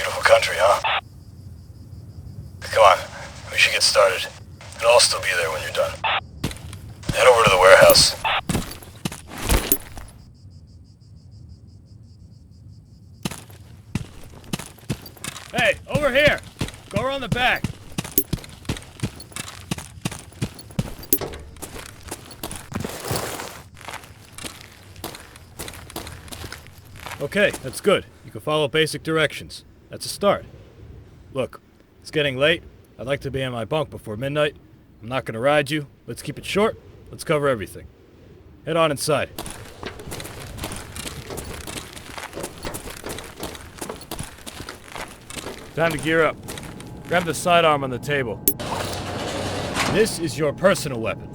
Beautiful country, huh? Come on, we should get started. And I'll still be there when you're done. Head over to the warehouse. Hey, over here! Go around the back. Okay, that's good. You can follow basic directions. That's a start. Look, it's getting late. I'd like to be in my bunk before midnight. I'm not gonna ride you. Let's keep it short. Let's cover everything. Head on inside. Time to gear up. Grab the sidearm on the table. This is your personal weapon.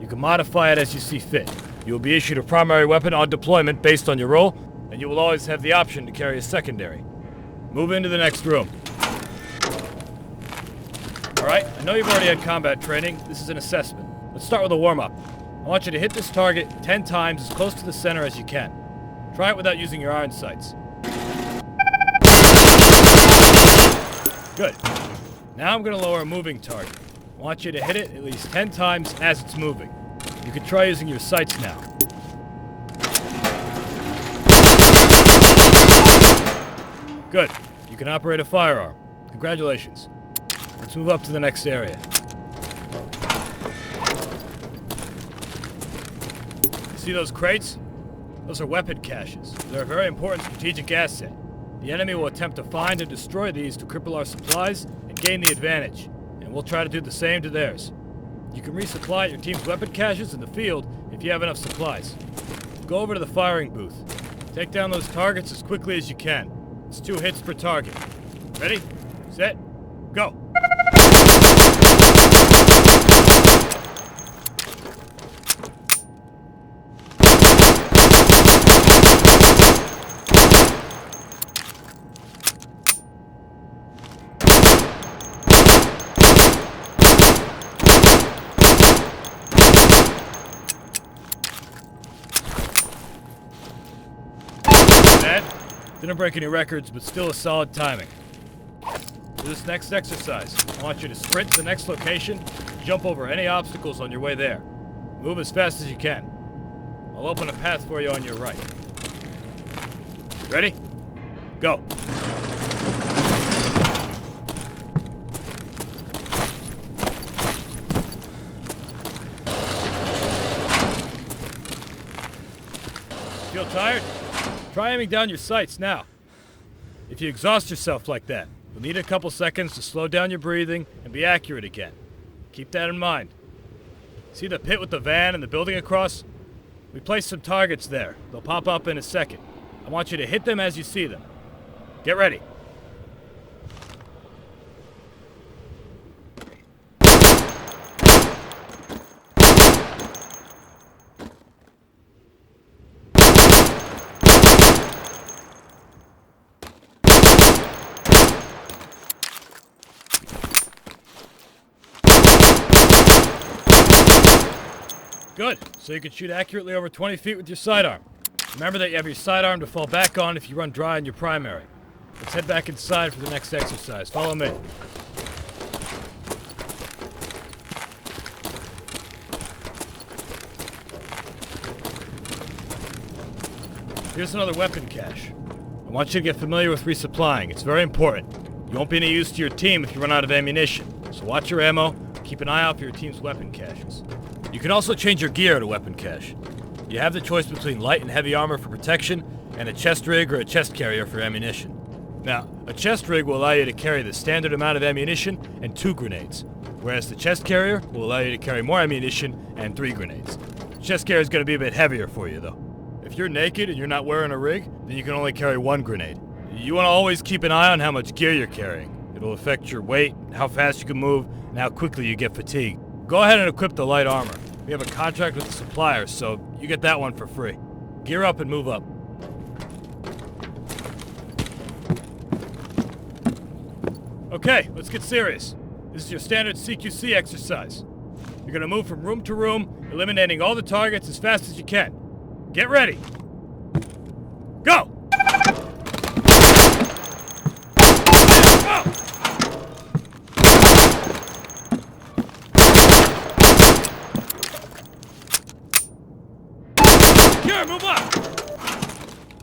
You can modify it as you see fit. You will be issued a primary weapon on deployment based on your role, and you will always have the option to carry a secondary. Move into the next room. Alright, I know you've already had combat training. This is an assessment. Let's start with a warm-up. I want you to hit this target 10 times as close to the center as you can. Try it without using your iron sights. Good. Now I'm going to lower a moving target. I want you to hit it at least 10 times as it's moving. You can try using your sights now. Good. You can operate a firearm. Congratulations. Let's move up to the next area. See those crates? Those are weapon caches. They're a very important strategic asset. The enemy will attempt to find and destroy these to cripple our supplies and gain the advantage, and we'll try to do the same to theirs. You can resupply your team's weapon caches in the field if you have enough supplies. Go over to the firing booth. Take down those targets as quickly as you can. It's 2 hits per target. Ready? Set? Go! Didn't break any records, but still a solid timing. For this next exercise, I want you to sprint to the next location, jump over any obstacles on your way there. Move as fast as you can. I'll open a path for you on your right. Ready? Go. Feel tired? Try aiming down your sights now. If you exhaust yourself like that, you'll need a couple seconds to slow down your breathing and be accurate again. Keep that in mind. See the pit with the van and the building across? We placed some targets there. They'll pop up in a second. I want you to hit them as you see them. Get ready. Good. So you can shoot accurately over 20 feet with your sidearm. Remember that you have your sidearm to fall back on if you run dry in your primary. Let's head back inside for the next exercise. Follow me. Here's another weapon cache. I want you to get familiar with resupplying. It's very important. You won't be any use to your team if you run out of ammunition. So watch your ammo. Keep an eye out for your team's weapon caches. You can also change your gear to weapon cache. You have the choice between light and heavy armor for protection, and a chest rig or a chest carrier for ammunition. Now, a chest rig will allow you to carry the standard amount of ammunition and 2 grenades, whereas the chest carrier will allow you to carry more ammunition and 3 grenades. The chest carrier is going to be a bit heavier for you, though. If you're naked and you're not wearing a rig, then you can only carry 1 grenade. You want to always keep an eye on how much gear you're carrying. It'll affect your weight, how fast you can move, and how quickly you get fatigued. Go ahead and equip the light armor. We have a contract with the supplier, so you get that one for free. Gear up and move up. Okay, let's get serious. This is your standard CQC exercise. You're gonna move from room to room, eliminating all the targets as fast as you can. Get ready. Go!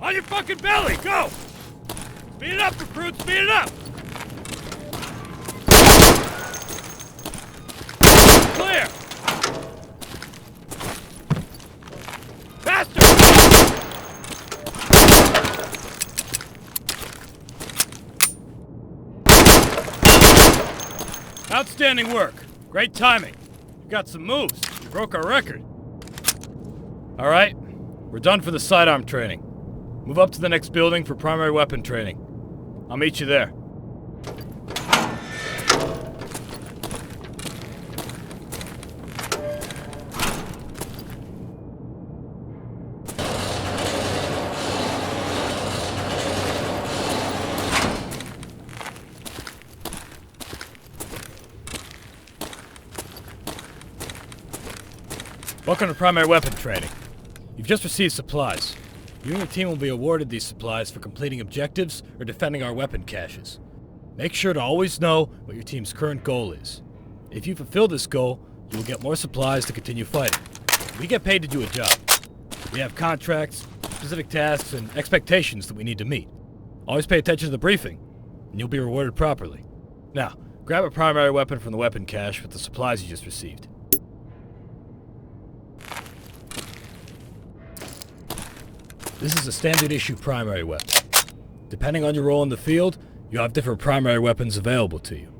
On your fucking belly, go! Speed it up, recruit, speed it up! Clear! Faster! Outstanding work. Great timing. You got some moves. You broke our record. All right, we're done for the sidearm training. Move up to the next building for primary weapon training. I'll meet you there. Welcome to primary weapon training. You've just received supplies. You and your team will be awarded these supplies for completing objectives or defending our weapon caches. Make sure to always know what your team's current goal is. If you fulfill this goal, you will get more supplies to continue fighting. We get paid to do a job. We have contracts, specific tasks, and expectations that we need to meet. Always pay attention to the briefing, and you'll be rewarded properly. Now, grab a primary weapon from the weapon cache with the supplies you just received. This is a standard issue primary weapon. Depending on your role in the field, you have different primary weapons available to you.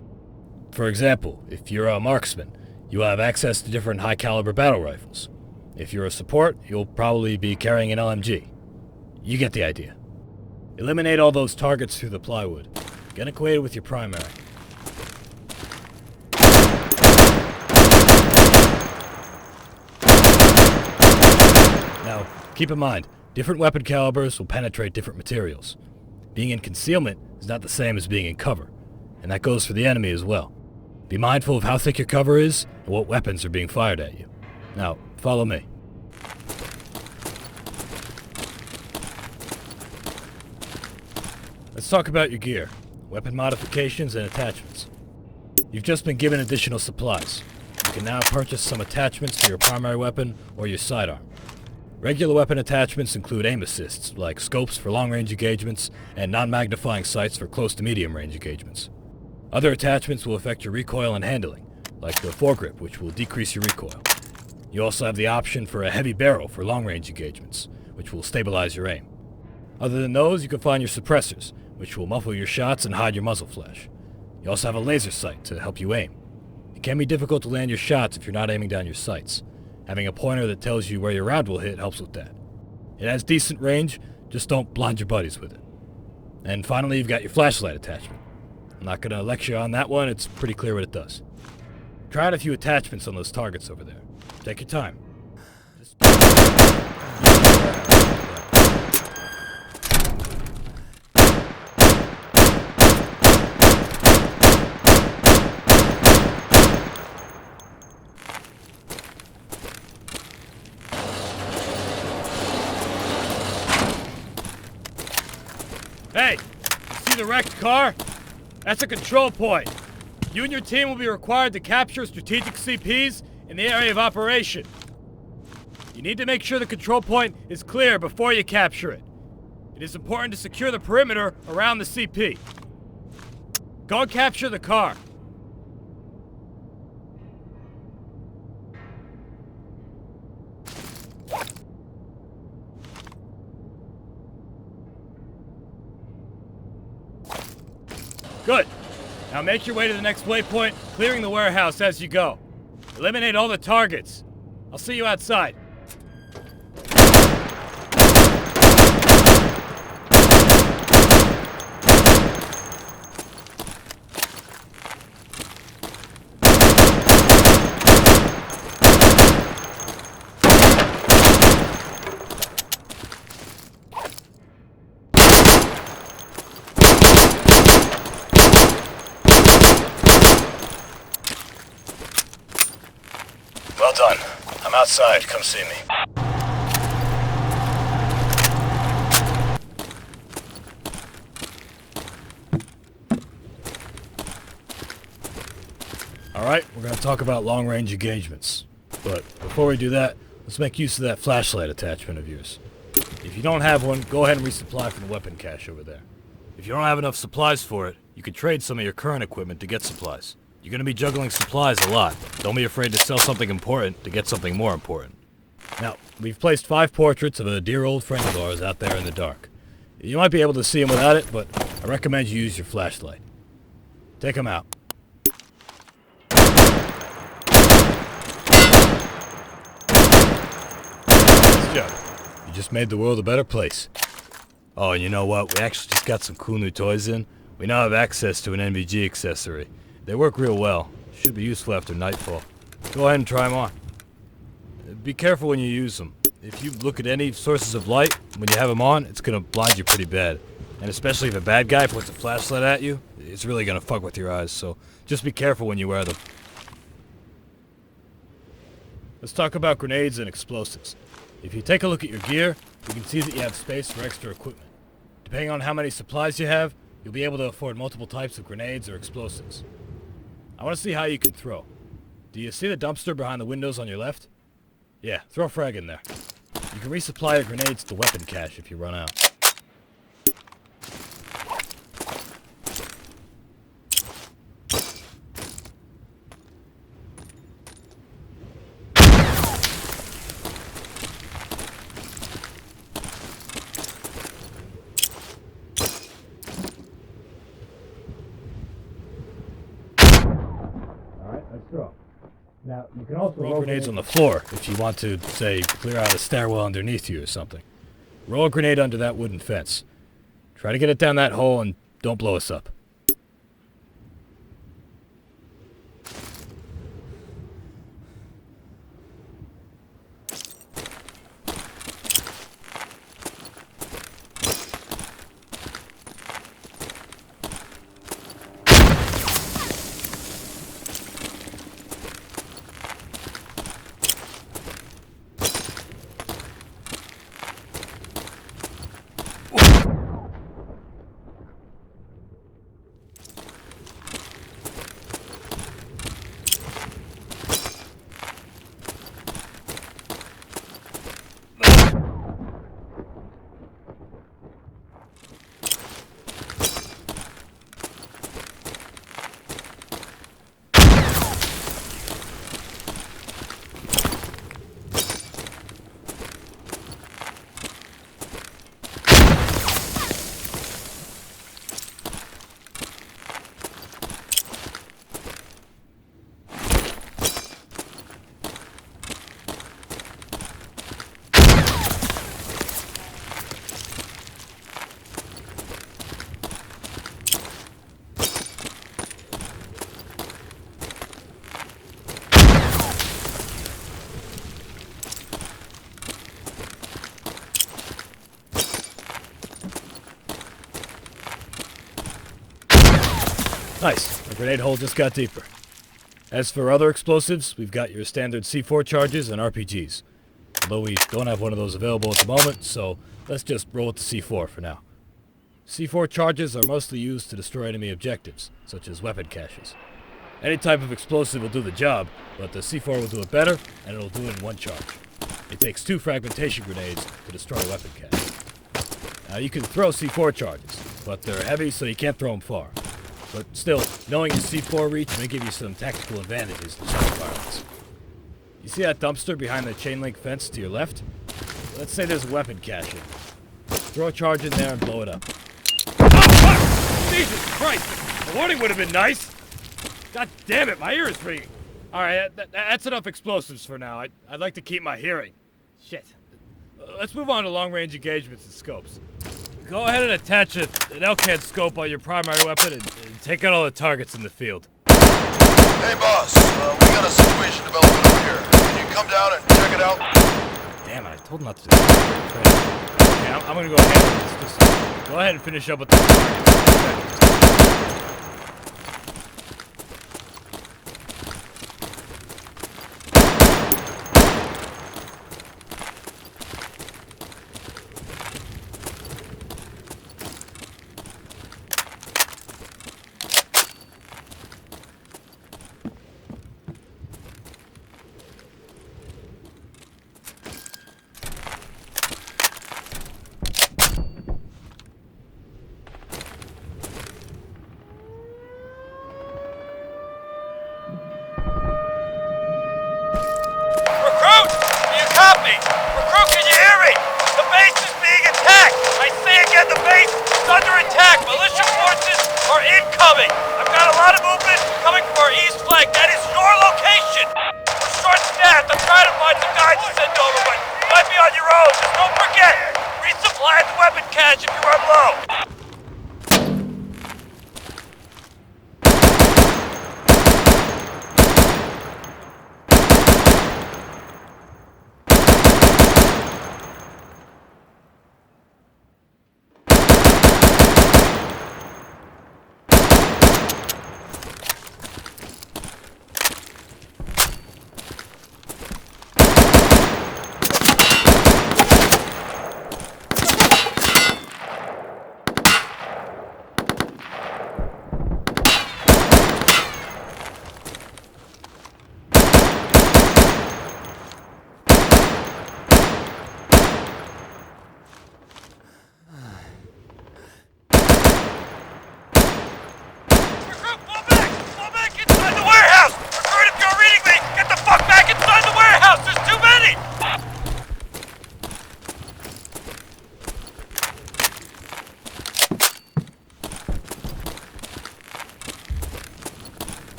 For example, if you're a marksman, you will have access to different high caliber battle rifles. If you're a support, you'll probably be carrying an LMG. You get the idea. Eliminate all those targets through the plywood. Get acquainted with your primary. Now, keep in mind, different weapon calibers will penetrate different materials. Being in concealment is not the same as being in cover, and that goes for the enemy as well. Be mindful of how thick your cover is and what weapons are being fired at you. Now, follow me. Let's talk about your gear, weapon modifications, and attachments. You've just been given additional supplies. You can now purchase some attachments to your primary weapon or your sidearm. Regular weapon attachments include aim assists, like scopes for long-range engagements and non-magnifying sights for close to medium-range engagements. Other attachments will affect your recoil and handling, like the foregrip, which will decrease your recoil. You also have the option for a heavy barrel for long-range engagements, which will stabilize your aim. Other than those, you can find your suppressors, which will muffle your shots and hide your muzzle flash. You also have a laser sight to help you aim. It can be difficult to land your shots if you're not aiming down your sights. Having a pointer that tells you where your round will hit helps with that. It has decent range, just don't blind your buddies with it. And finally, you've got your flashlight attachment. I'm not going to lecture on that one, it's pretty clear what it does. Try out a few attachments on those targets over there. Take your time. Hey, you see the wrecked car? That's a control point. You and your team will be required to capture strategic CPs in the area of operation. You need to make sure the control point is clear before you capture it. It is important to secure the perimeter around the CP. Go and capture the car. Good. Now make your way to the next waypoint, clearing the warehouse as you go. Eliminate all the targets. I'll see you outside. Well done. I'm outside. Come see me. Alright, we're going to talk about long-range engagements. But before we do that, let's make use of that flashlight attachment of yours. If you don't have one, go ahead and resupply from the weapon cache over there. If you don't have enough supplies for it, you can trade some of your current equipment to get supplies. You're gonna be juggling supplies a lot. Don't be afraid to sell something important to get something more important. Now, we've placed 5 portraits of a dear old friend of ours out there in the dark. You might be able to see them without it, but I recommend you use your flashlight. Take them out. Nice job. You just made the world a better place. Oh, and you know what? We actually just got some cool new toys in. We now have access to an NVG accessory. They work real well. Should be useful after nightfall. Go ahead and try them on. Be careful when you use them. If you look at any sources of light, when you have them on, it's gonna blind you pretty bad. And especially if a bad guy points a flashlight at you, it's really gonna fuck with your eyes, so just be careful when you wear them. Let's talk about grenades and explosives. If you take a look at your gear, you can see that you have space for extra equipment. Depending on how many supplies you have, you'll be able to afford multiple types of grenades or explosives. I want to see how you can throw. Do you see the dumpster behind the windows on your left? Yeah, throw a frag in there. You can resupply your grenades to weapon cache if you run out. Throw. Now, you can also roll grenades on the floor if you want to, say, clear out a stairwell underneath you or something. Roll a grenade under that wooden fence. Try to get it down that hole and don't blow us up. Nice. The grenade hole just got deeper. As for other explosives, we've got your standard C4 charges and RPGs. Although we don't have one of those available at the moment, so let's just roll with the C4 for now. C4 charges are mostly used to destroy enemy objectives, such as weapon caches. Any type of explosive will do the job, but the C4 will do it better, and it'll do it in one charge. It takes 2 fragmentation grenades to destroy a weapon cache. Now you can throw C4 charges, but they're heavy so you can't throw them far. But still, knowing your C4 reach may give you some tactical advantages in such environments. You see that dumpster behind the chain link fence to your left? Let's say there's a weapon cache in. Throw a charge in there and blow it up. Oh, fuck! Jesus Christ! A warning would have been nice! God damn it, my ear is ringing. Alright, that's enough explosives for now. I'd like to keep my hearing. Shit. Let's move on to long-range engagements and scopes. Go ahead and attach an LCAD scope on your primary weapon and take out all the targets in the field. Hey boss, we got a situation developing over here. Can you come down and check it out? Damn it, I told him not to do that. Okay, I'm gonna go ahead and just go ahead and finish up with the targets. Front low!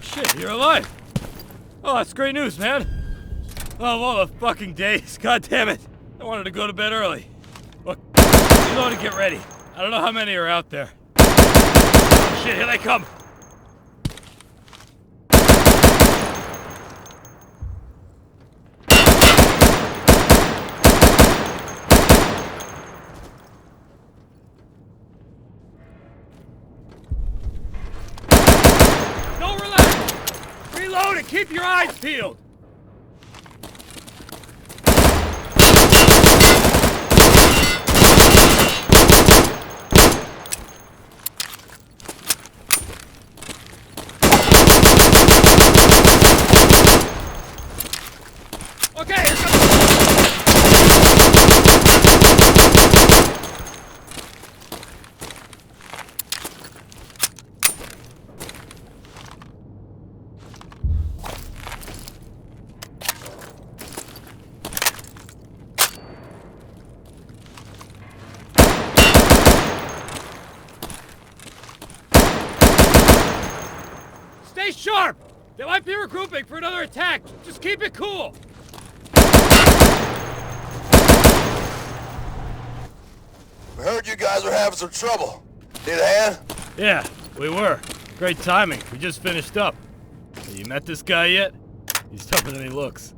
Shit, you're alive! Oh, that's great news, man! Oh, of all the fucking days, god damn it! I wanted to go to bed early. Look, reload and get ready. I don't know how many are out there. Oh shit, here they come! No, relax! Reload and keep your eyes peeled! Okay, here comes... Stay sharp! They might be regrouping for another attack. Just keep it cool. We heard you guys were having some trouble. Need a hand? Yeah, we were. Great timing. We just finished up. You met this guy yet? He's tougher than he looks.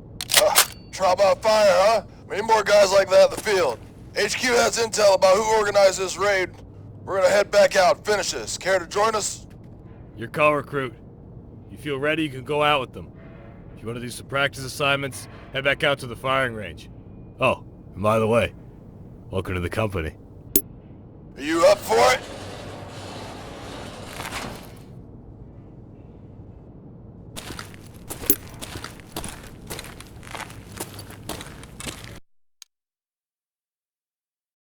Trial by fire, huh? We need more guys like that in the field. HQ has intel about who organized this raid. We're gonna head back out and finish this. Care to join us? Your call, recruit. You feel ready, you can go out with them. If you want to do some practice assignments, head back out to the firing range. Oh, and by the way, welcome to the company. Are you up for it?